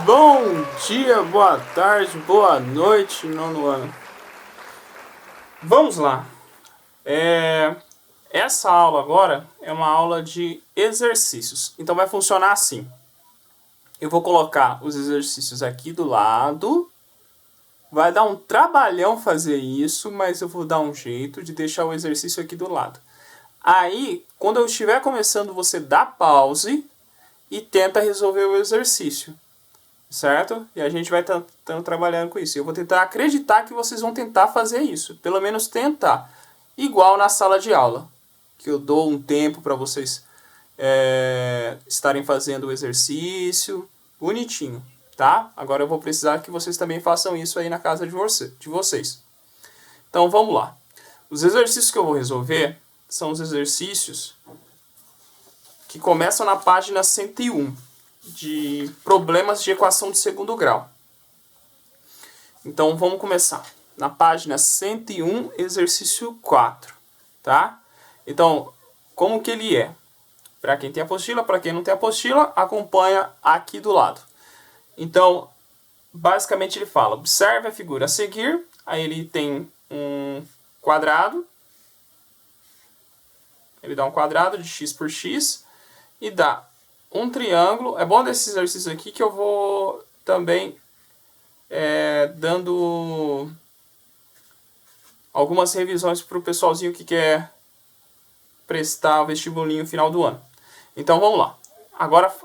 Bom dia, boa tarde, boa noite, nono ano. Vamos lá. Essa aula agora é uma aula de exercícios. Então vai funcionar assim. Eu vou colocar os exercícios aqui do lado. Vai dar um trabalhão fazer isso, mas eu vou dar um jeito de deixar o exercício aqui do lado. Aí, quando eu estiver começando, você dá pause e tenta resolver o exercício. Certo? E a gente vai tentando trabalhando com isso. Eu vou tentar acreditar que vocês vão tentar fazer isso. Pelo menos tentar. Igual na sala de aula. Que eu dou um tempo para vocês estarem fazendo o exercício. Bonitinho. Tá? Agora eu vou precisar que vocês também façam isso aí na casa de vocês. Então vamos lá. Os exercícios que eu vou resolver são os exercícios que começam na página 101. De problemas de equação de segundo grau. Então vamos começar. Na página 101, exercício 4. Tá? Então, como que ele é? Para quem tem apostila, para quem não tem apostila, acompanha aqui do lado. Então, basicamente ele fala, observe a figura a seguir, aí ele tem um quadrado, ele dá um quadrado de x por x e dá um triângulo. É bom desse exercício aqui que eu vou também dando algumas revisões para o pessoalzinho que quer prestar o vestibulinho no final do ano. Então vamos lá. Agora,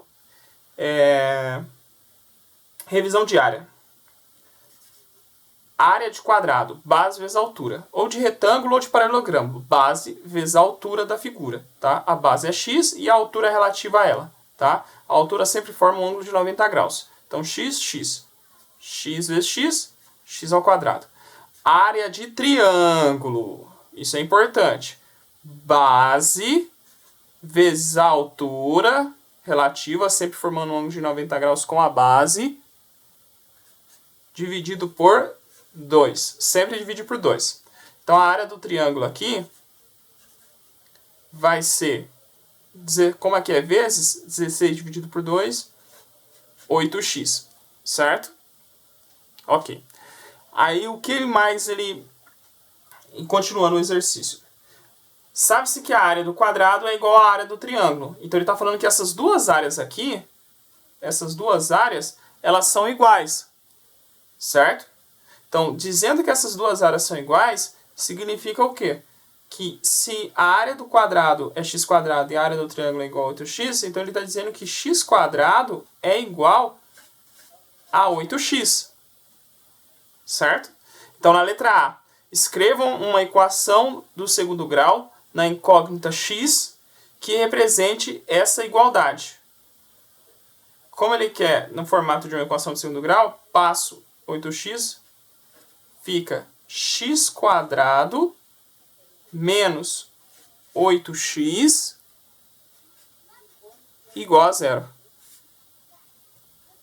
revisão diária. Área de quadrado, base vezes altura. Ou de retângulo ou de paralelogramo. Base vezes a altura da figura. Tá? A base é x e a altura é relativa a ela. Tá? A altura sempre forma um ângulo de 90 graus. Então, x vezes x ao quadrado. Área de triângulo. Isso é importante. Base vezes a altura relativa, sempre formando um ângulo de 90 graus com a base, dividido por 2. Sempre divide por 2. Então, a área do triângulo aqui vai ser... Como é que é? Vezes 16 dividido por 2, 8x, certo? Ok. Aí o que mais ele... Continuando o exercício. Sabe-se que a área do quadrado é igual à área do triângulo. Então ele está falando que essas duas áreas aqui, elas são iguais, certo? Então, dizendo que essas duas áreas são iguais, significa o quê? Que se a área do quadrado é x quadrado e a área do triângulo é igual a 8x, então ele está dizendo que x quadrado é igual a 8x. Certo? Então, na letra A, escrevam uma equação do segundo grau na incógnita x que represente essa igualdade. Como ele quer no formato de uma equação de segundo grau, passo 8x, fica x quadrado menos 8x igual a 0.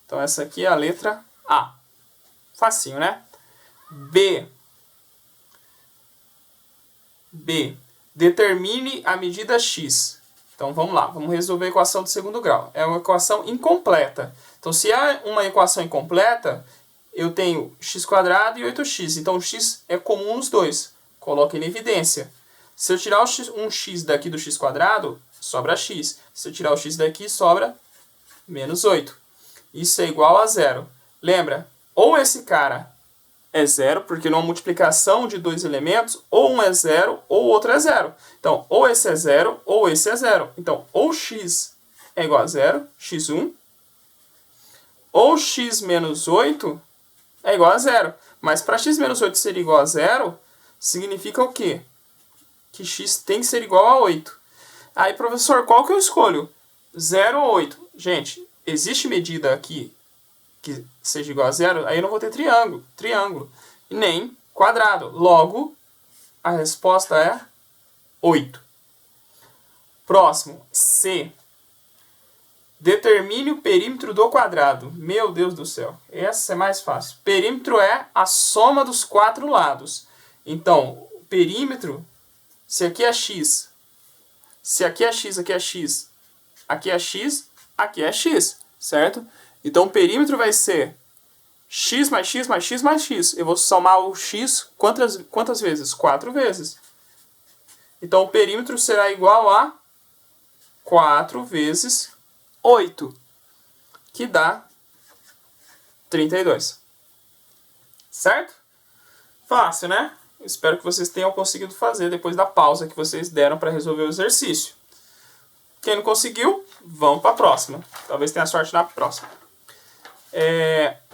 Então, essa aqui é a letra A. Facinho, né? B. Determine a medida x. Então, vamos lá. Vamos resolver a equação de segundo grau. É uma equação incompleta. Então, se é uma equação incompleta, eu tenho x quadrado e 8x. Então, o x é comum nos dois. Coloque em evidência. Se eu tirar um x daqui do x quadrado, sobra x. Se eu tirar o x daqui, sobra menos 8. Isso é igual a 0. Lembra? Ou esse cara é 0, porque numa multiplicação de dois elementos, ou um é 0, ou o outro é 0. Então, ou esse é 0, ou esse é 0. Então, ou x é igual a 0, x1, ou x menos 8 é igual a 0. Mas para x menos 8 ser igual a 0, significa o quê? Que x tem que ser igual a 8. Aí, professor, qual que eu escolho? 0 ou 8? Gente, existe medida aqui que seja igual a 0, aí eu não vou ter triângulo, e nem quadrado. Logo, a resposta é 8. Próximo, C. Determine o perímetro do quadrado. Meu Deus do céu, essa é mais fácil. Perímetro é a soma dos quatro lados. Então, o perímetro, se aqui é x, se aqui é x, aqui é x, aqui é x, aqui é x, certo? Então o perímetro vai ser x mais x mais x mais x. Eu vou somar o x quantas vezes? 4 vezes. Então o perímetro será igual a 4 vezes 8, que dá 32. Certo? Fácil, né? Espero que vocês tenham conseguido fazer depois da pausa que vocês deram para resolver o exercício. Quem não conseguiu, vamos para a próxima. Talvez tenha sorte na próxima.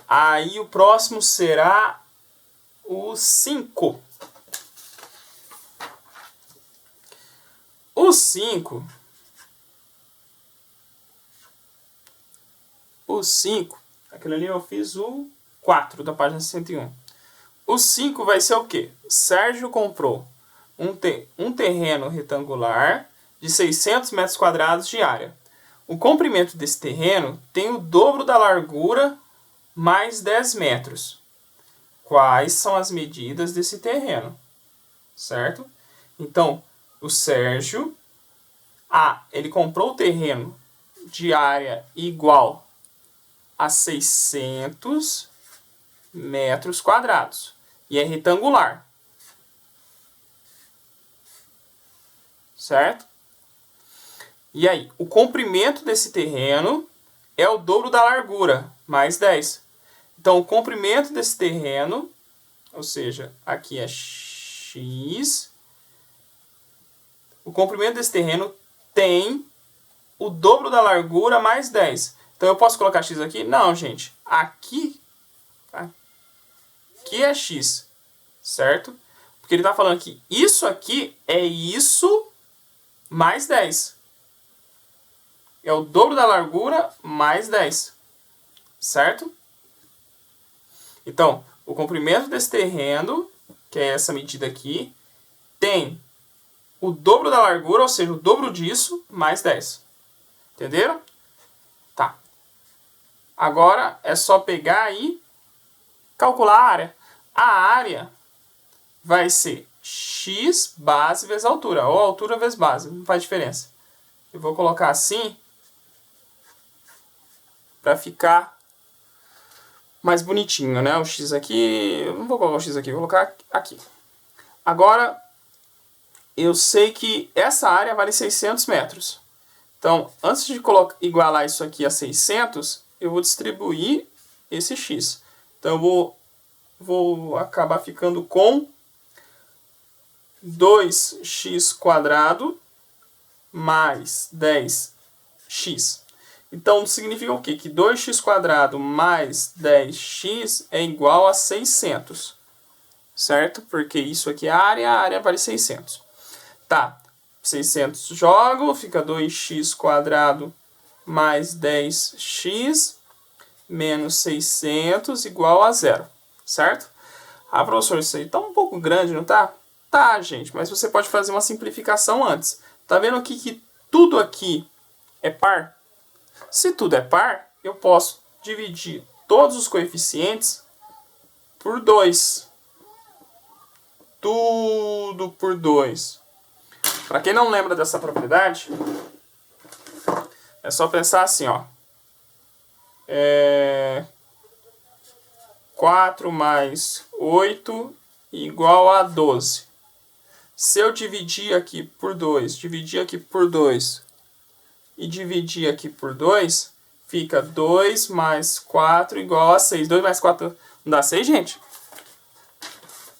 Aí o próximo será o 5. O 5... Aquele ali eu fiz o 4 da página 101. O 5 vai ser o quê? Sérgio comprou um terreno retangular de 600 metros quadrados de área. O comprimento desse terreno tem o dobro da largura mais 10 metros. Quais são as medidas desse terreno? Certo? Então, o Sérgio, ele comprou o terreno de área igual a 600 metros quadrados. E é retangular. Certo? E aí, o comprimento desse terreno é o dobro da largura, mais 10. Então, o comprimento desse terreno, ou seja, aqui é x. O comprimento desse terreno tem o dobro da largura mais 10. Então, eu posso colocar x aqui? Não, gente. Aqui é x, certo? Porque ele está falando que isso aqui é isso mais 10. É o dobro da largura mais 10, certo? Então, o comprimento desse terreno, que é essa medida aqui, tem o dobro da largura, ou seja, o dobro disso, mais 10. Entenderam? Tá. Agora é só pegar e calcular a área. A área vai ser x base vezes altura, ou altura vezes base, não faz diferença. Eu vou colocar assim para ficar mais bonitinho, né? O x aqui, eu não vou colocar o x aqui, vou colocar aqui. Agora, eu sei que essa área vale 600 metros. Então, antes de igualar isso aqui a 600, eu vou distribuir esse x. Então, eu vou acabar ficando com 2x² mais 10x. Então, significa o quê? Que 2x² mais 10x é igual a 600. Certo? Porque isso aqui é a área vale 600. Tá. 600 jogo, fica 2x² mais 10x menos 600 igual a 0. Certo? Ah, professor, isso aí tá um pouco grande, não tá? Tá, gente, mas você pode fazer uma simplificação antes. Tá vendo aqui que tudo aqui é par? Se tudo é par, eu posso dividir todos os coeficientes por 2. Tudo por 2. Para quem não lembra dessa propriedade, é só pensar assim, ó. 4 mais 8 igual a 12. Se eu dividir aqui por 2, dividir aqui por 2 e dividir aqui por 2, fica 2 mais 4 igual a 6. 2 mais 4 não dá 6, gente?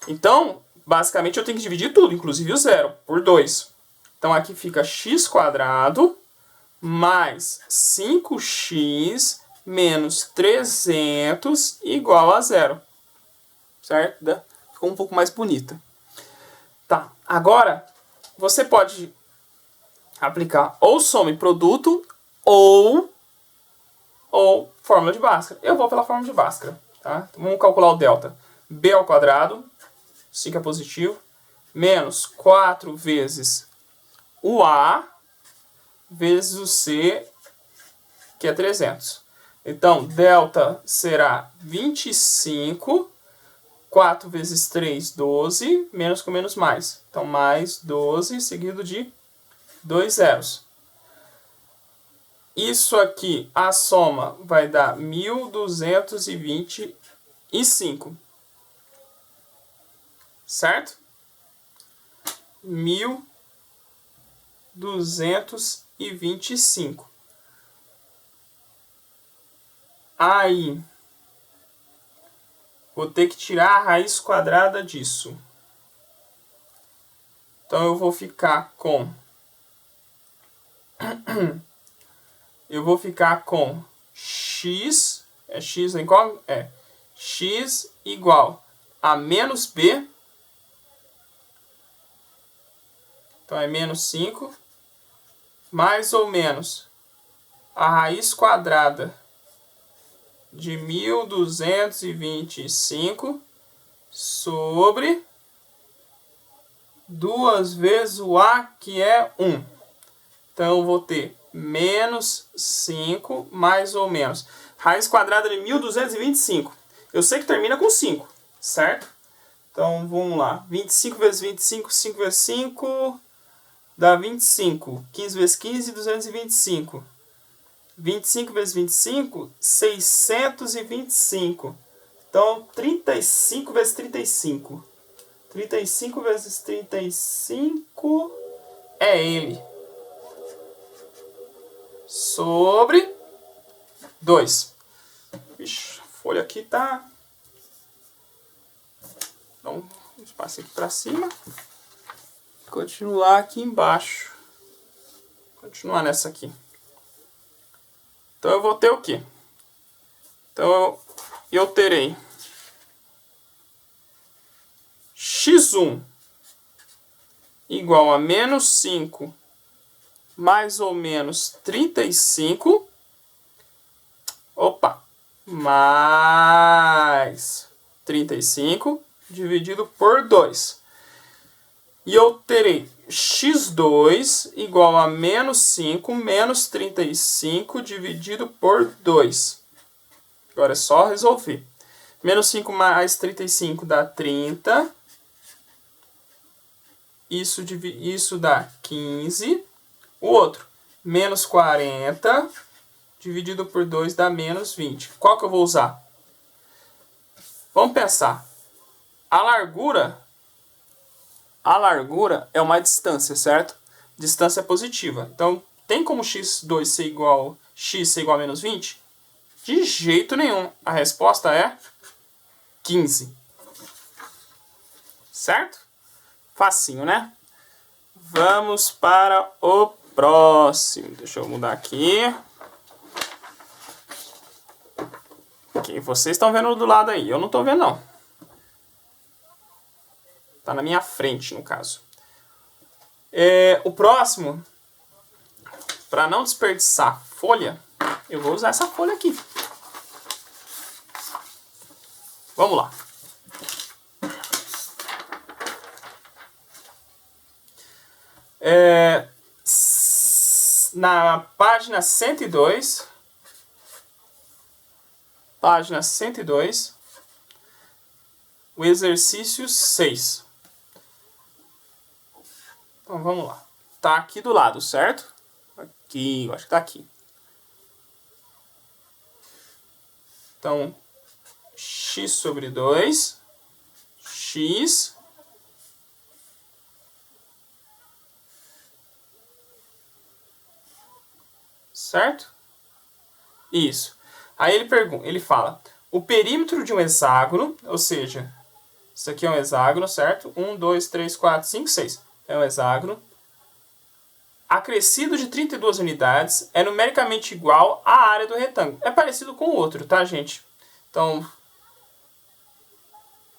Então, basicamente eu tenho que dividir tudo, inclusive o zero, por 2. Então aqui fica x² mais 5x menos 300 igual a 0. Certo? Ficou um pouco mais bonita. Tá, agora você pode aplicar ou soma e produto ou fórmula de Bhaskara. Eu vou pela fórmula de Bhaskara. Tá? Então, vamos calcular o delta. B², 5 é positivo, menos 4 vezes o A vezes o C, que é 300. Então, delta será 25, 4 vezes 3, 12, menos com menos mais. Então, mais 12 seguido de 2 zeros. Isso aqui, a soma vai dar 1.225. Certo? 1.225. Aí, vou ter que tirar a raiz quadrada disso. Então, eu vou ficar com... x... É x em qual? É. X igual a menos b. Então, é menos 5. Mais ou menos a raiz quadrada de 1.225 sobre 2 vezes o a, que é 1. Então, eu vou ter menos 5, mais ou menos. Raiz quadrada de 1.225. Eu sei que termina com 5, certo? Então, vamos lá. 25 vezes 25, 5 vezes 5, dá 25. 15 vezes 15, 225. 25 vezes 25, 625. Então, 35 vezes 35. 35 vezes 35 é ele. Sobre 2. Ixi, a folha aqui tá... Dá um espaço aqui para cima. Continuar aqui embaixo. Continuar nessa aqui. Então eu vou ter o quê? Então eu terei x1 igual a menos 5 mais ou menos 35. Opa! Mais 35 dividido por 2. E eu terei x2 igual a menos 5 menos 35 dividido por 2. Agora é só resolver. Menos 5 mais 35 dá 30. Isso dá 15. O outro, menos 40 dividido por 2 dá menos 20. Qual que eu vou usar? Vamos pensar. A largura é uma distância, certo? Distância positiva. Então, tem como x2 ser igual a menos 20? De jeito nenhum. A resposta é 15. Certo? Facinho, né? Vamos para o próximo. Deixa eu mudar aqui. Ok, vocês estão vendo do lado aí. Eu não estou vendo, não. Está na minha frente, no caso. O próximo, para não desperdiçar folha, eu vou usar essa folha aqui. Vamos lá. Na página 102, o exercício 6. Então, vamos lá. Tá aqui do lado, certo? Aqui, eu acho que tá aqui. Então, x sobre 2, x... Certo? Isso. Aí ele fala, o perímetro de um hexágono, ou seja, isso aqui é um hexágono, certo? 1, 2, 3, 4, 5, 6. É um hexágono. Acrescido de 32 unidades é numericamente igual à área do retângulo. É parecido com o outro, tá, gente? Então,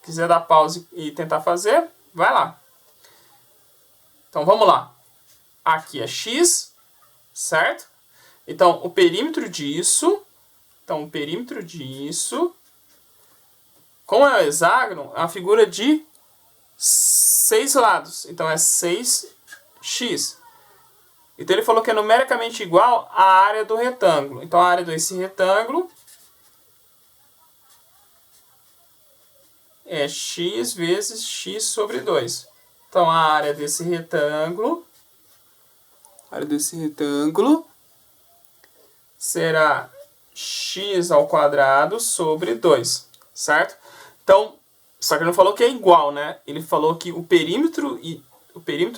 quiser dar pause e tentar fazer, vai lá. Então, vamos lá. Aqui é x, certo? Então, o perímetro disso... como é o hexágono, é uma figura de 6 lados. Então, é 6x. Então, ele falou que é numericamente igual à área do retângulo. Então, a área desse retângulo é x vezes x sobre 2. Então, a área desse retângulo será x ao quadrado sobre 2, certo? Então, só que ele não falou que é igual, né? Ele falou que o perímetro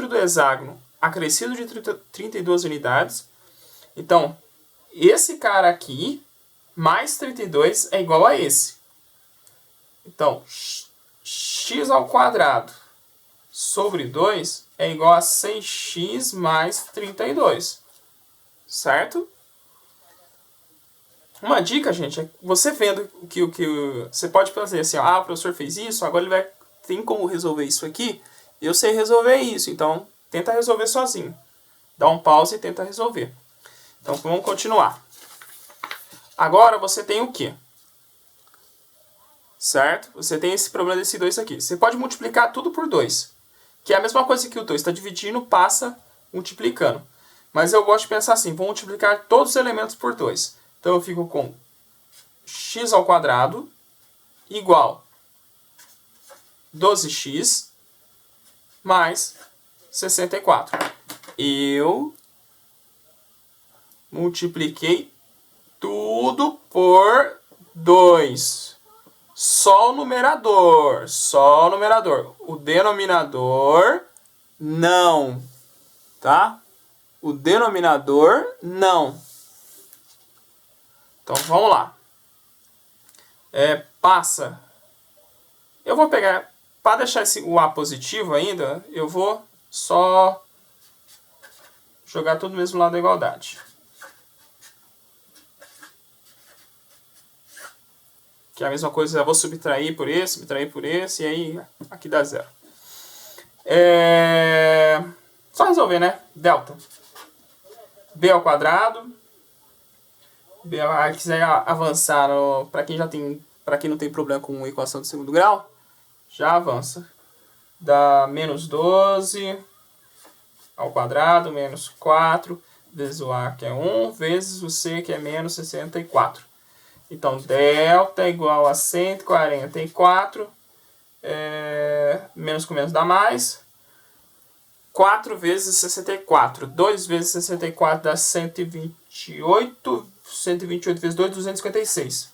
do hexágono acrescido de 32 unidades. Então, esse cara aqui, mais 32, é igual a esse. Então, x ao quadrado sobre 2 é igual a 6x mais 32. Certo? Uma dica, gente, é você vendo que você pode fazer assim, ó, o professor fez isso, agora ele tem como resolver isso aqui, eu sei resolver isso, então tenta resolver sozinho. Dá um pause e tenta resolver. Então vamos continuar. Agora você tem o quê? Certo? Você tem esse problema desse 2 aqui. Você pode multiplicar tudo por 2, que é a mesma coisa que o 2 está dividindo, passa multiplicando. Mas eu gosto de pensar assim, vou multiplicar todos os elementos por 2. Então eu fico com x ao quadrado igual 12x mais 64. Eu multipliquei tudo por 2. Só o numerador. O denominador, não. Tá? O denominador, não. Então, vamos lá. Passa. Eu vou pegar, para deixar o A positivo ainda, eu vou só jogar tudo do mesmo lado da igualdade. Que é a mesma coisa, eu vou subtrair por esse, e aí aqui dá 0. Só resolver, né? Delta. B ao quadrado. Quiser avançar, para quem não tem problema com equação de segundo grau, já avança. Dá menos 12 ao quadrado, menos 4, vezes o A, que é 1, vezes o C, que é menos 64. Então, delta é igual a 144, menos com menos dá mais. 4 vezes 64. 2 vezes 64 dá 128. 128 vezes 2, 256.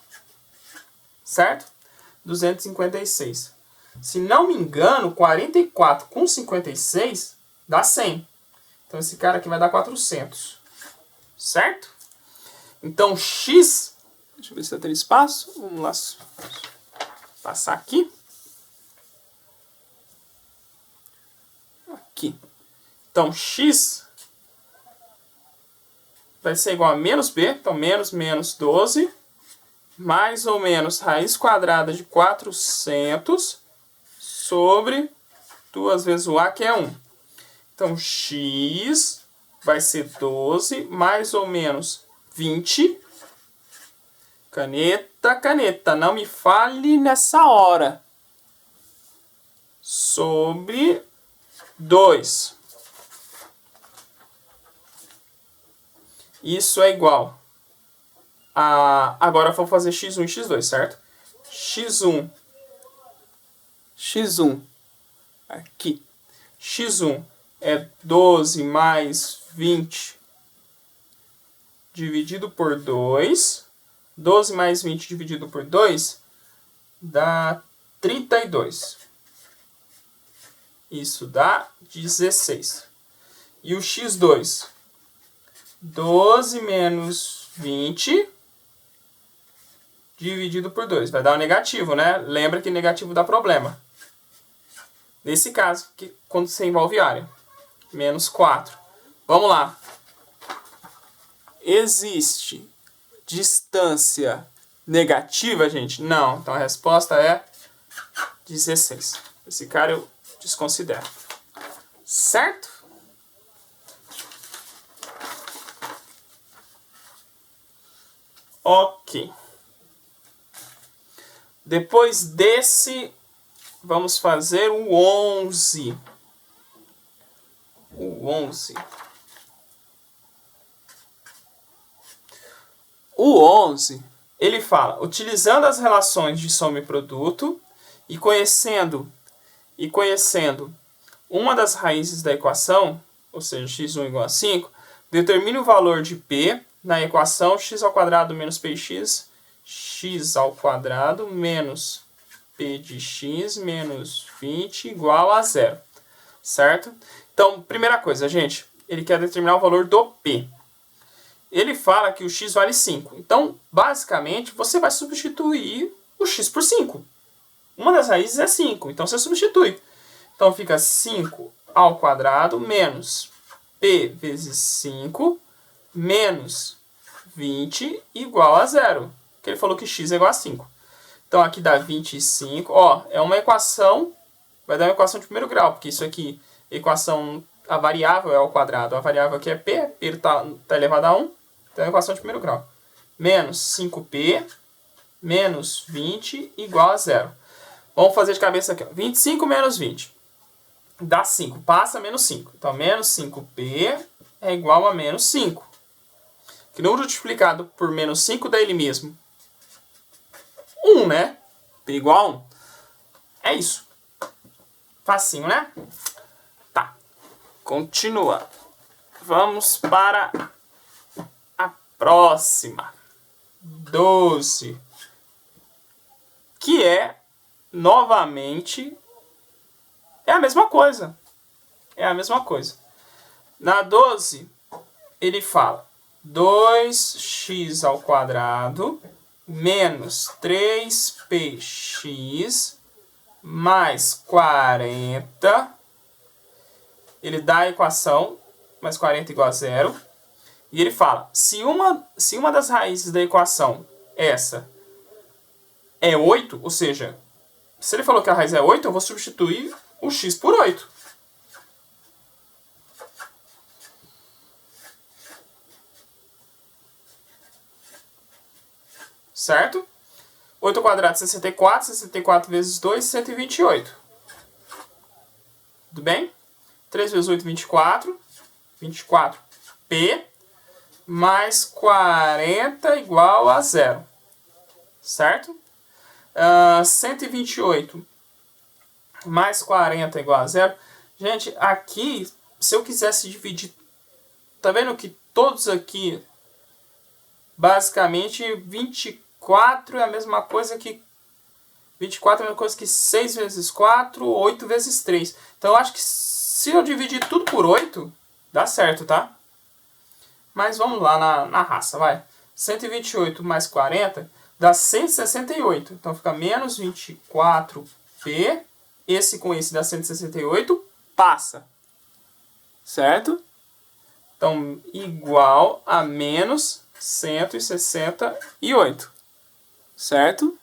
Certo? 256. Se não me engano, 44 com 56 dá 100. Então, esse cara aqui vai dar 400. Certo? Então, x... Deixa eu ver se eu tenho espaço. Vamos lá. Passar aqui. Aqui. Então, x vai ser igual a menos b. Então, menos 12. Mais ou menos raiz quadrada de 400 sobre 2 vezes o a, que é 1. Então, x vai ser 12 mais ou menos 20. Caneta, não me fale nessa hora. Sobre 2. Isso é igual a... Agora eu vou fazer x1 e x2, certo? x1. Aqui. x1 é 12 mais 20 dividido por 2. 12 mais 20 dividido por 2 dá 32. Isso dá 16. E o x2? 12 menos 20 dividido por 2. Vai dar um negativo, né? Lembra que negativo dá problema. Nesse caso, quando você envolve área. Menos 4. Vamos lá. Existe distância negativa, gente? Não. Então a resposta é 16. Esse cara eu desconsidero. Certo? Ok. Depois desse, vamos fazer o 11. O 11. O 11, ele fala, utilizando as relações de soma e produto e conhecendo uma das raízes da equação, ou seja, x1 igual a 5, determine o valor de P na equação x ao quadrado menos px, x ao quadrado menos p de x menos 20 igual a zero. Certo? Então, primeira coisa, gente, ele quer determinar o valor do p. Ele fala que o x vale 5. Então, basicamente, você vai substituir o x por 5. Uma das raízes é 5, então você substitui. Então, fica 5 ao quadrado menos p vezes 5 menos 20 igual a zero. Porque ele falou que x é igual a 5. Então, aqui dá 25. Ó, é uma equação, vai dar uma equação de primeiro grau, porque isso aqui, equação, a variável é ao quadrado. A variável aqui é p, p está elevado a 1. Então, é uma equação de primeiro grau. Menos 5p menos 20 igual a zero. Vamos fazer de cabeça aqui. Ó. 25 menos 20 dá 5. Passa menos 5. Então, menos 5p é igual a menos 5. Que número multiplicado por menos 5 dá ele mesmo? 1, né? P igual a 1. É isso. Facinho, né? Tá. Continua. Vamos para a próxima. 12. Que é, novamente, é a mesma coisa. É a mesma coisa. Na 12, ele fala 2x ao quadrado menos 3px mais 40. Ele dá a equação, mais 40 igual a zero. E ele fala, se uma das raízes da equação, essa, é 8, ou seja, se ele falou que a raiz é 8, eu vou substituir o x por 8. Certo? 8 ao quadrado, 64. 64 vezes 2, 128. Tudo bem? 3 vezes 8, 24. 24p mais 40 igual a zero. Certo? 128 mais 40 igual a zero. Gente, aqui, se eu quisesse dividir... Tá vendo que todos aqui... Basicamente, 24 é a mesma coisa que... 24 é a mesma coisa que 6 vezes 4, 8 vezes 3. Então, eu acho que se eu dividir tudo por 8, dá certo, tá? Mas vamos lá na raça, vai. 128 mais 40 dá 168. Então, fica menos 24p. Esse com esse dá 168. Passa. Certo? Então, igual a menos 168. Certo?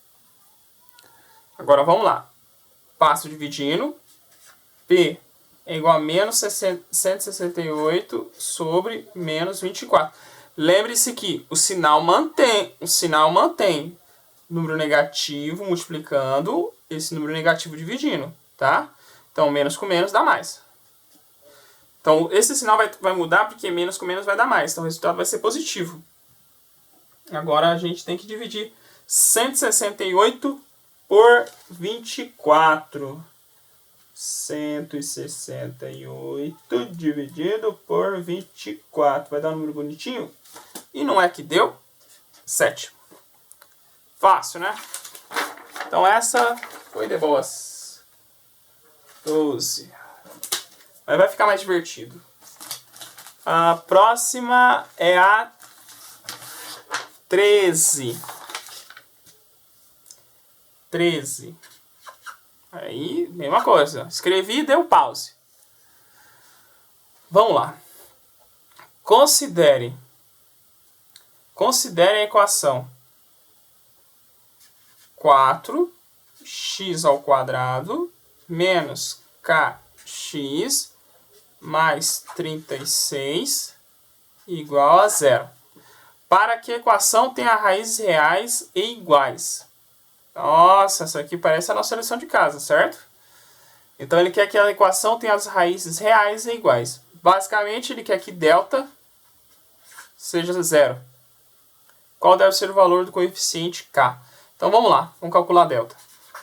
Agora, vamos lá. Passo dividindo. P é igual a menos 168 sobre menos 24. Lembre-se que o sinal mantém. Número negativo multiplicando esse número negativo dividindo. Tá? Então, menos com menos dá mais. Então, esse sinal vai mudar porque menos com menos vai dar mais. Então, o resultado vai ser positivo. Agora, a gente tem que dividir 168 por 24. 168 dividido por 24. Vai dar um número bonitinho? E não é que deu? 7. Fácil, né? Então, essa foi de boas. 12. Mas vai ficar mais divertido. A próxima é a 13. 13. Aí, mesma coisa. Escrevi e deu pause. Vamos lá. Considere a equação 4x ao quadrado menos kx mais 36 igual a zero. Para que a equação tenha raízes reais e iguais. Nossa, isso aqui parece a nossa lição de casa, certo? Então ele quer que a equação tenha as raízes reais e iguais. Basicamente ele quer que delta seja zero. Qual deve ser o valor do coeficiente k? Então vamos lá, vamos calcular delta.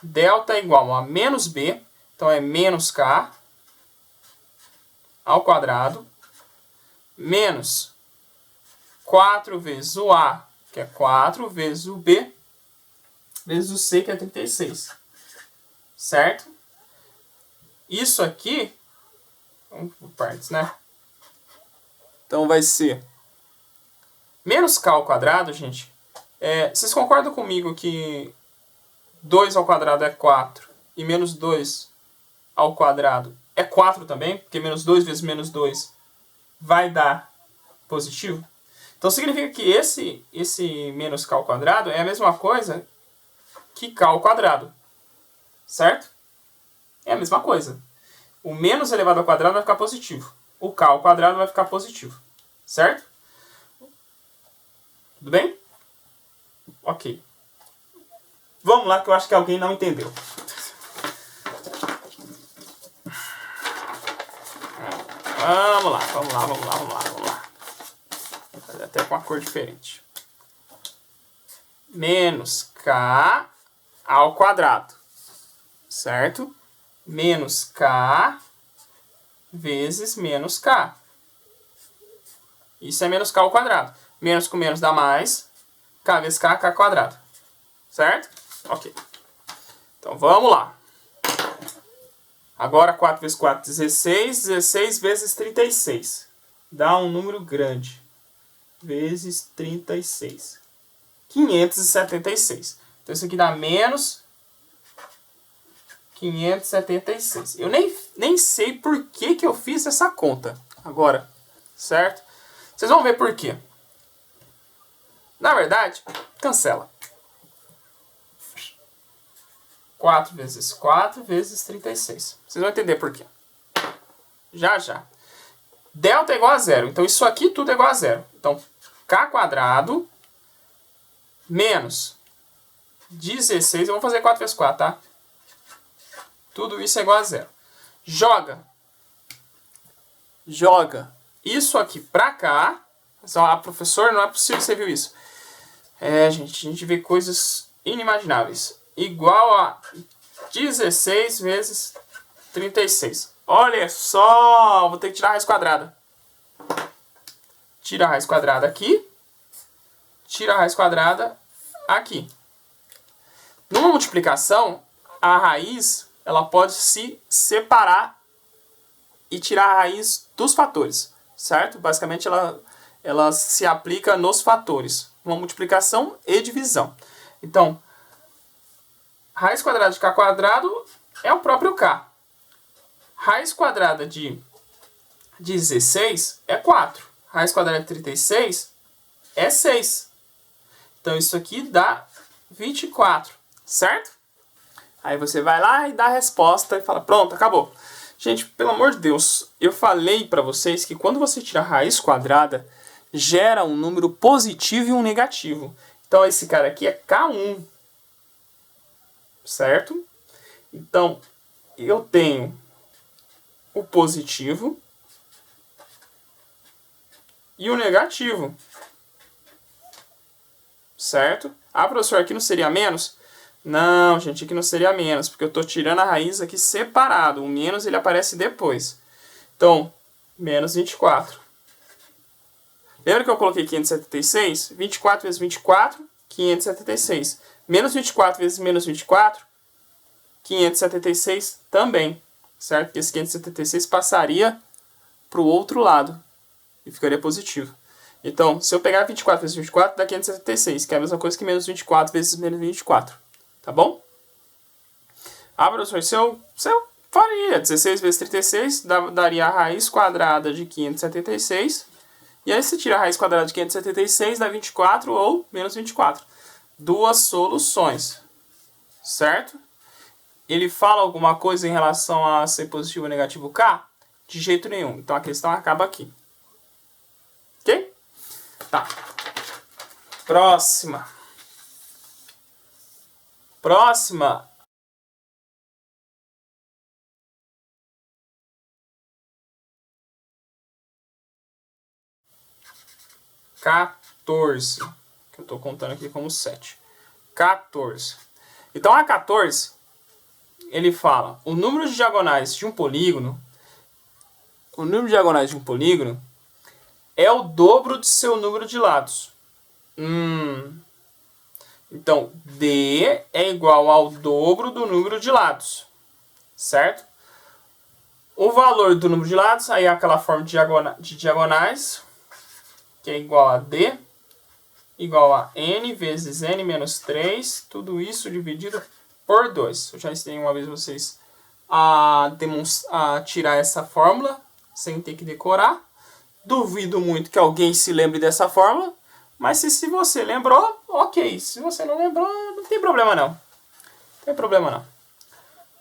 Delta é igual a menos b, então é menos k ao quadrado, menos 4 vezes o A, que é 4, vezes o B, vezes o C, que é 36. Certo? Isso aqui, vamos por partes, né? Então vai ser menos K ao quadrado, gente. Vocês concordam comigo que 2 ao quadrado é 4 e menos 2 ao quadrado é 4 também? Porque menos 2 vezes menos 2 vai dar positivo. Então significa que esse menos K ao quadrado é a mesma coisa que K ao quadrado. Certo? É a mesma coisa. O menos elevado ao quadrado vai ficar positivo. O K ao quadrado vai ficar positivo. Certo? Tudo bem? Ok. Vamos lá que eu acho que alguém não entendeu. Vamos lá. Vou fazer até com uma cor diferente. Menos K ao quadrado. Certo? Menos K vezes menos K. Isso é menos K ao quadrado. Menos com menos dá mais. K vezes K, K quadrado. Certo? Ok. Então vamos lá. Agora 4 vezes 4, 16. 16 vezes 36. Dá um número grande. Vezes 36. 576. Então isso aqui dá menos 576. Eu nem sei por que eu fiz essa conta agora. Certo? Vocês vão ver por quê. Na verdade, cancela. 4 vezes 4 vezes 36. Vocês vão entender por quê. Já. Delta é igual a zero. Então isso aqui tudo é igual a zero. Então K quadrado menos 16. Eu vou fazer 4 vezes 4, tá? Tudo isso é igual a zero. Joga isso aqui pra cá. Professor, não é possível que você viu isso. Gente, a gente vê coisas inimagináveis. Igual a 16 vezes 36. Olha só, vou ter que tirar a raiz quadrada. Tira a raiz quadrada aqui. Tira a raiz quadrada aqui. Numa multiplicação, a raiz ela pode se separar e tirar a raiz dos fatores. Certo? Basicamente, ela se aplica nos fatores. Uma multiplicação e divisão. Então, raiz quadrada de K quadrado é o próprio K. Raiz quadrada de 16 é 4. Raiz quadrada de 36 é 6. Então, isso aqui dá 24. Certo? Aí você vai lá e dá a resposta e fala, pronto, acabou. Gente, pelo amor de Deus, eu falei para vocês que quando você tira a raiz quadrada, gera um número positivo e um negativo. Então, esse cara aqui é K1. Certo? Então, eu tenho o positivo e o negativo. Certo? Ah, professor, aqui não seria menos? Não, gente, aqui não seria menos, porque eu estou tirando a raiz aqui separado. O menos ele aparece depois. Então, menos 24. Lembra que eu coloquei 576? 24 vezes 24, 576. Menos 24 vezes menos 24, 576 também. Certo? Porque esse 576 passaria para o outro lado e ficaria positivo. Então, se eu pegar 24 vezes 24, dá 576, que é a mesma coisa que menos 24 vezes menos 24. Tá bom? Ah, professor, se eu faria 16 vezes 36, daria a raiz quadrada de 576. E aí você tira a raiz quadrada de 576, dá 24 ou menos 24. Duas soluções. Certo? Ele fala alguma coisa em relação a ser positivo ou negativo K? De jeito nenhum. Então a questão acaba aqui. Ok? Tá. Próxima. 14. Que eu estou contando aqui como 7. 14. Então, a 14, ele fala o número de diagonais de um polígono. O número de diagonais de um polígono é o dobro do seu número de lados. Então, D é igual ao dobro do número de lados, certo? O valor do número de lados, aí é aquela forma de diagonais, que é igual a D, igual a N vezes N menos 3, tudo isso dividido por 2. Eu já ensinei uma vez vocês a tirar essa fórmula, sem ter que decorar. Duvido muito que alguém se lembre dessa fórmula, mas se você lembrou, ok. Se você não lembrou, não tem problema não. Não tem problema não.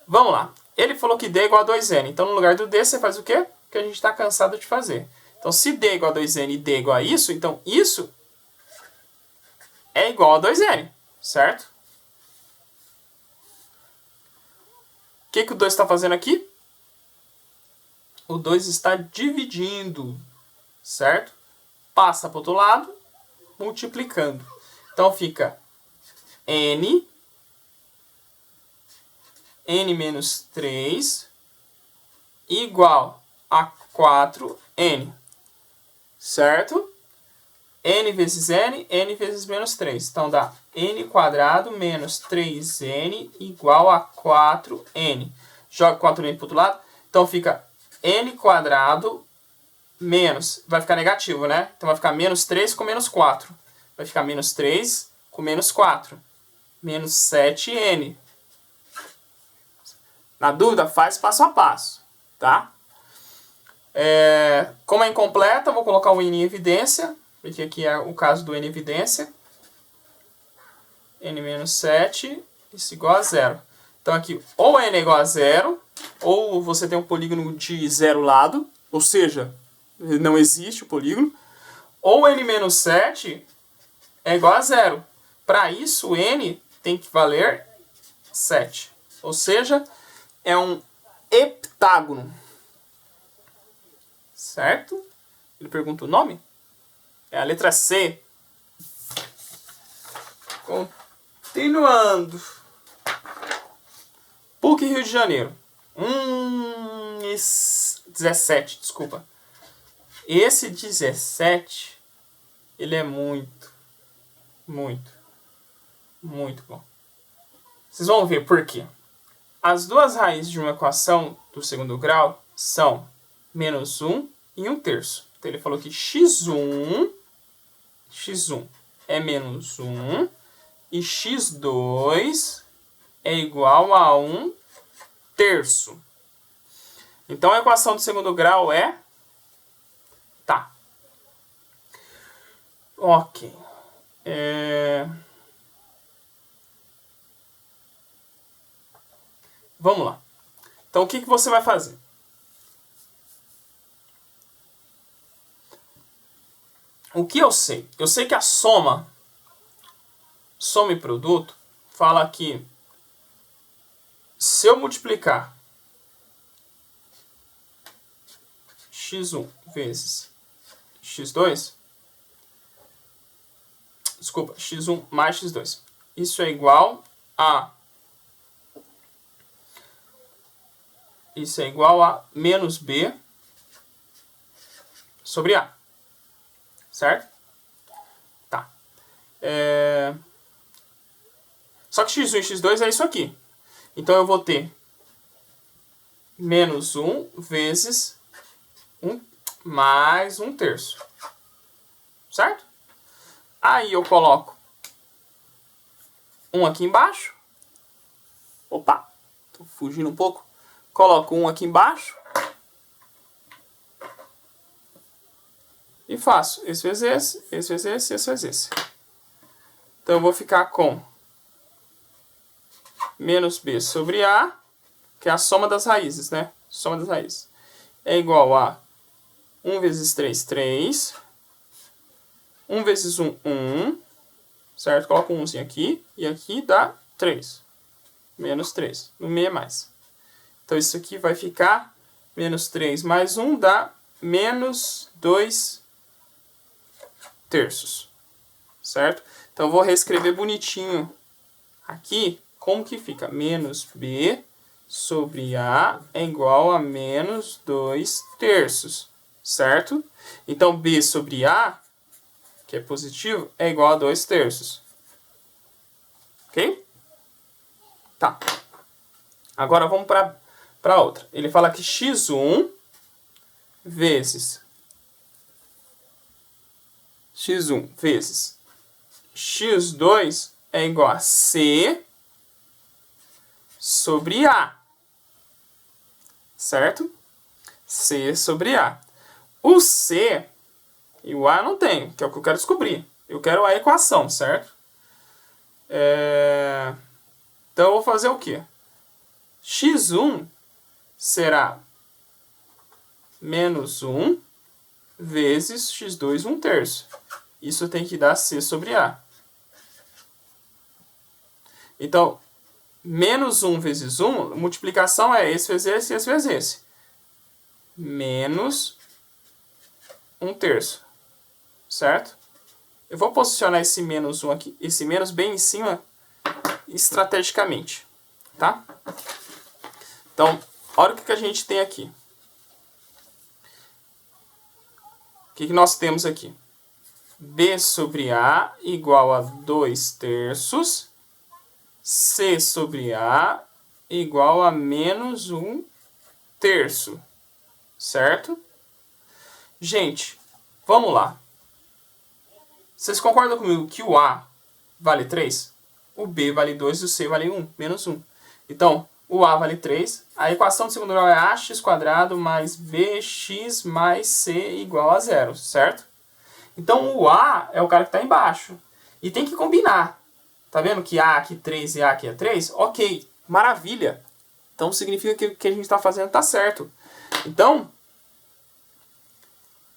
Vamos lá. Ele falou que D é igual a 2N. Então, no lugar do D, você faz o quê? O que a gente está cansado de fazer. Então, se D é igual a 2N e D é igual a isso, então isso é igual a 2N, certo? O que o 2 está fazendo aqui? O 2 está dividindo, certo? Passa para o outro lado, multiplicando. Então, fica N menos 3 igual a 4N, certo? N vezes N vezes menos 3. Então, dá N quadrado menos 3N igual a 4N. Joga 4N para o outro lado. Então, fica N quadrado menos... Vai ficar negativo, né? Então, vai ficar menos 3 com menos 4. Vai ficar menos 3 com menos 4. Menos 7N. Na dúvida, faz passo a passo, tá? Como é incompleta, eu vou colocar o N em evidência. Porque aqui é o caso do N em evidência. N menos 7, isso igual a 0. Então aqui, ou N é igual a 0, ou você tem um polígono de 0 lado, ou seja, não existe o polígono. Ou N menos 7 é igual a 0. Para isso, o N tem que valer 7. Ou seja, é um heptágono. Certo? Ele pergunta o nome? É a letra C. Continuando. PUC Rio de Janeiro. 17, desculpa. Esse 17, ele é muito bom. Vocês vão ver por quê. As duas raízes de uma equação do segundo grau são menos 1 e 1/3. Então ele falou que x1 é menos 1 e x2 é igual a 1/3. Então a equação do segundo grau é... Tá. Ok. Vamos lá. Então, o que você vai fazer? O que eu sei? Eu sei que a soma e produto, fala que se eu multiplicar x1 vezes x2, desculpa, x1 mais x2, isso é igual a menos b sobre a. Certo? Tá. Só que x1 e x2 é isso aqui. Então eu vou ter menos 1 vezes 1 mais 1/3. Certo? Aí eu coloco 1 aqui embaixo. Opa, tô fugindo um pouco. Coloco 1 aqui embaixo. E faço esse vezes esse, esse vezes esse, esse vezes esse. Então eu vou ficar com menos b sobre a, que é a soma das raízes, né? Soma das raízes. É igual a 1 vezes 3, 3. 1 vezes 1, 1. Certo? Coloco um 1zinho aqui. E aqui dá 3. Menos 3. No meio é mais. Então isso aqui vai ficar menos 3 mais 1 dá menos 2/3. Certo? Então eu vou reescrever bonitinho aqui. Como que fica? Menos b sobre a é igual a menos 2/3. certo? Então, B sobre A, que é positivo, é igual a 2/3. Ok? Tá. Agora vamos para outra. Ele fala que x1 vezes x2 é igual a C sobre A. Certo? C sobre A. O C e o A não tem, que é o que eu quero descobrir. Eu quero a equação, certo? Então eu vou fazer o quê? x1 será menos 1 vezes x2 1/3. Isso tem que dar C sobre A. Então, menos 1 vezes 1, multiplicação é esse vezes esse, esse vezes esse. Menos 1/3. Certo? Eu vou posicionar esse menos 1 aqui, esse menos bem em cima, estrategicamente. Tá? Então, olha o que a gente tem aqui. O que nós temos aqui? B sobre A igual a 2/3. C sobre A igual a menos 1/3. Certo? Gente, vamos lá. Vocês concordam comigo que o A vale 3? O B vale 2 e o C vale 1, menos 1. Então, o A vale 3. A equação do segundo grau é ax² mais bx mais c igual a 0, certo? Então, o A é o cara que está embaixo. E tem que combinar. Tá vendo que A aqui 3 e A aqui é 3? Ok, maravilha. Então, significa que o que a gente está fazendo está certo. Então,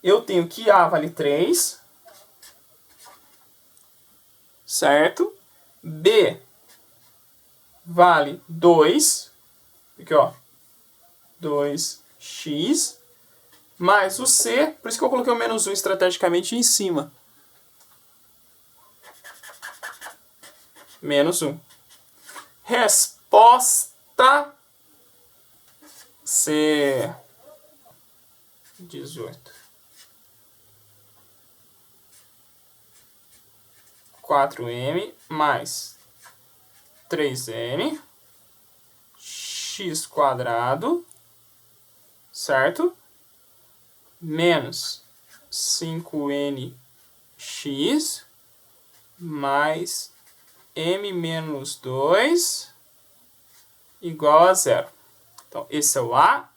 eu tenho que A vale 3, certo? B vale 2, aqui ó, 2x, mais o C, por isso que eu coloquei o menos 1 estrategicamente em cima. Menos 1. Resposta C. 18. 4m mais 3n x², certo? Menos 5nx mais m menos 2 igual a 0. Então, esse é o A,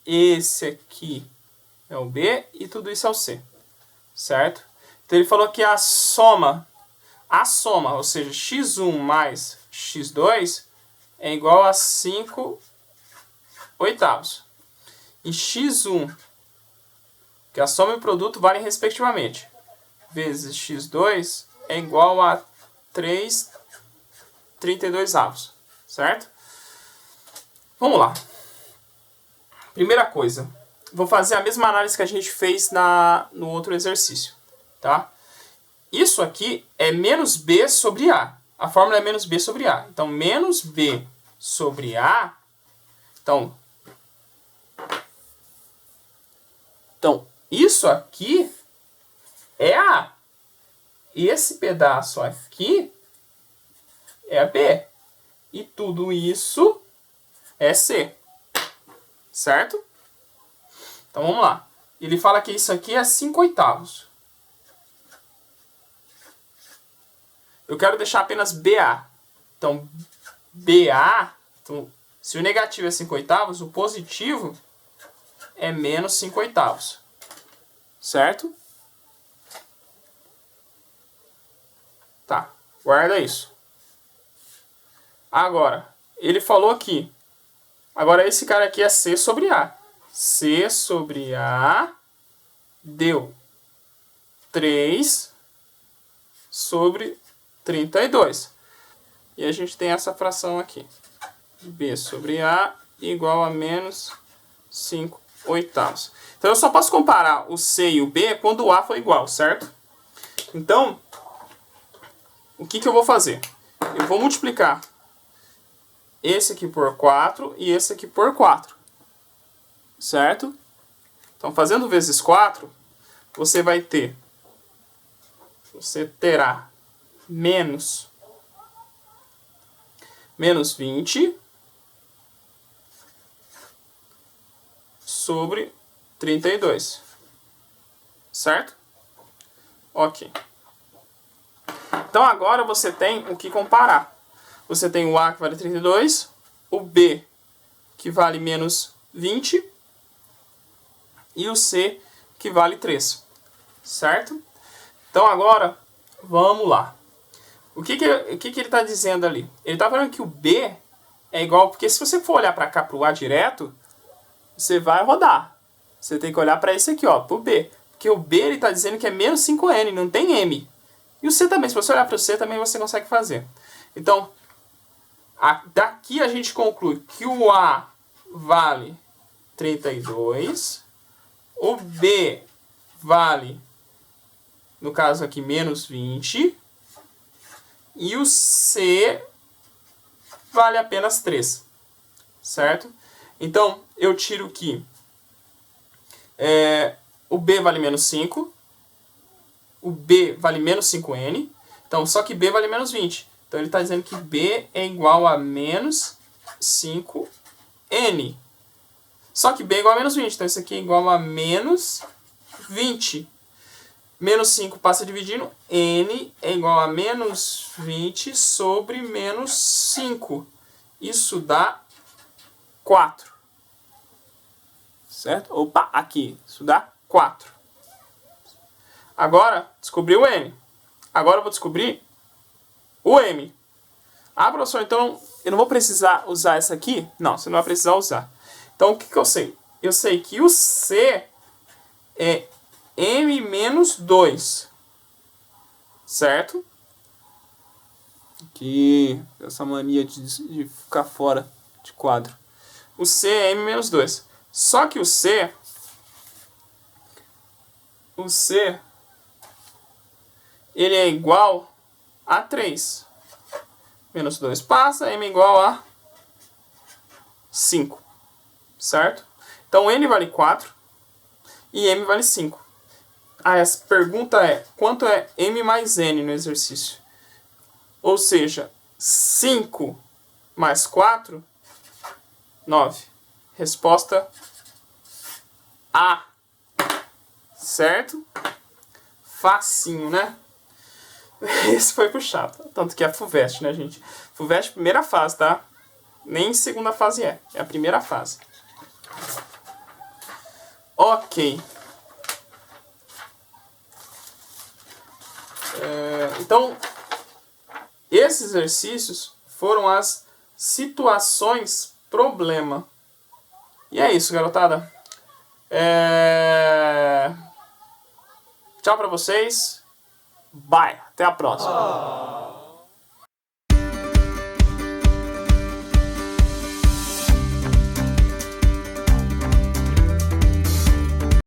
esse aqui é o B e tudo isso é o C, certo? Então, ele falou que a soma, ou seja, x1 mais x2 é igual a 5/8. E x1, que a soma e o produto valem respectivamente, vezes x2 é igual a 3/32, certo? Vamos lá. Primeira coisa, vou fazer a mesma análise que a gente fez no outro exercício, tá? Isso aqui é menos B sobre A. A fórmula é menos B sobre A. Então, menos B sobre A. Então, isso aqui é A. Esse pedaço aqui é a B. E tudo isso é C. Certo? Então, vamos lá. Ele fala que isso aqui é 5/8. Eu quero deixar apenas BA. Então, BA, então, se o negativo é 5/8, o positivo é menos 5/8. Certo? Tá, guarda isso. Agora, ele falou aqui. Agora, esse cara aqui é C sobre A. C sobre A deu 3 sobre 32. E a gente tem essa fração aqui. B sobre A igual a menos 5/8. Então, eu só posso comparar o C e o B quando o A for igual, certo? Então, o que eu vou fazer? Eu vou multiplicar esse aqui por 4 e esse aqui por 4. Certo? Então, fazendo vezes 4, você terá menos 20 sobre 32. Certo? Ok. Então, agora você tem o que comparar. Você tem o A que vale 32, o B que vale menos 20 e o C que vale 3. Certo? Então, agora, vamos lá. O que ele está dizendo ali? Ele está falando que o B é igual... Porque se você for olhar para cá, para o A direto, você vai rodar. Você tem que olhar para esse aqui, ó, para o B. Porque o B ele está dizendo que é menos 5N, não tem M. E o C também. Se você olhar para o C, também você consegue fazer. Então, daqui a gente conclui que o A vale 32. O B vale, no caso aqui, menos 20. E o C vale apenas 3. Certo? Então, eu tiro que o B vale menos 5. O B vale menos 5N. Então, só que B vale menos 20. Então, ele está dizendo que B é igual a menos 5N. Só que B é igual a menos 20. Então, isso aqui é igual a menos 20. Menos 5 passa dividindo. N é igual a menos 20 sobre menos 5. Isso dá 4. Certo? Opa, aqui. Isso dá 4. Agora, descobri o N. Agora eu vou descobrir o M. Ah, professor, então eu não vou precisar usar essa aqui? Não, você não vai precisar usar. Então, o que eu sei? Eu sei que o C é M menos 2. Certo? Aqui, essa mania de ficar fora de quadro. O C é M menos 2. Só que o C, ele é igual a 3. Menos 2 passa, M é igual a 5. Certo? Então, N vale 4 e M vale 5. Ah, essa pergunta é, quanto é M mais N no exercício? Ou seja, 5 mais 4, 9. Resposta A. Certo? Facinho, né? Esse foi puxado. Tanto que é a FUVEST, né, gente? FUVEST, primeira fase, tá? Nem segunda fase é. É a primeira fase. Ok. Então, esses exercícios foram as situações problema. E é isso, garotada. Tchau pra vocês. Bye. Até a próxima.